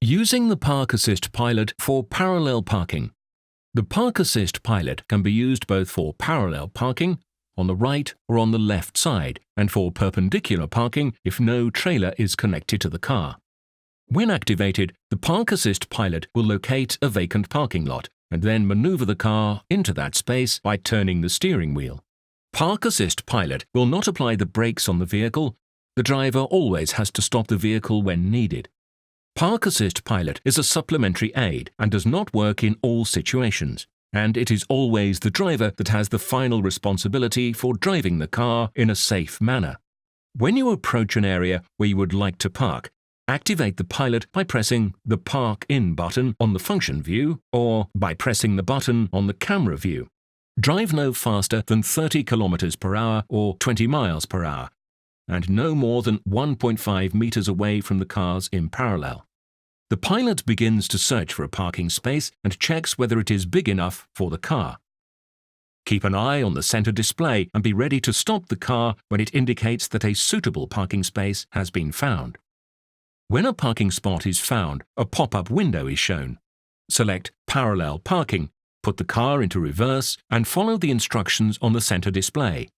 Using the Park Assist Pilot for parallel parking. The Park Assist Pilot can be used both for parallel parking, on the right or on the left side, and for perpendicular parking if no trailer is connected to the car. When activated, the Park Assist Pilot will locate a vacant parking lot and then maneuver the car into that space by turning the steering wheel. Park Assist Pilot will not apply the brakes on the vehicle. The driver always has to stop the vehicle when needed. Park Assist Pilot is a supplementary aid and does not work in all situations, and it is always the driver that has the final responsibility for driving the car in a safe manner. When you approach an area where you would like to park, activate the pilot by pressing the Park In button on the function view or by pressing the button on the camera view. Drive no faster than 30 km per hour or 20 miles per hour, and no more than 1.5 meters away from the cars in parallel. The pilot begins to search for a parking space and checks whether it is big enough for the car. Keep an eye on the center display and be ready to stop the car when it indicates that a suitable parking space has been found. When a parking spot is found, a pop-up window is shown. Select Parallel Parking, put the car into reverse, and follow the instructions on the center display.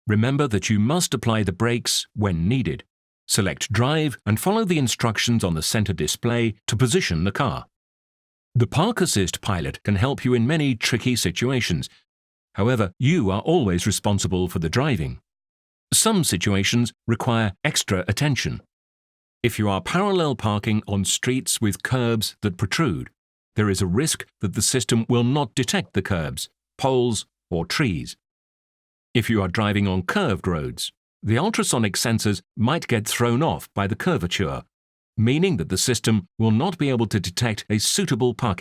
Remember that you must apply the brakes when needed. Select Drive and follow the instructions on the center display to position the car. The Park Assist Pilot can help you in many tricky situations. However, you are always responsible for the driving. Some situations require extra attention. If you are parallel parking on streets with curbs that protrude, there is a risk that the system will not detect the curbs, poles, or trees. If you are driving on curved roads, the ultrasonic sensors might get thrown off by the curvature, meaning that the system will not be able to detect a suitable parking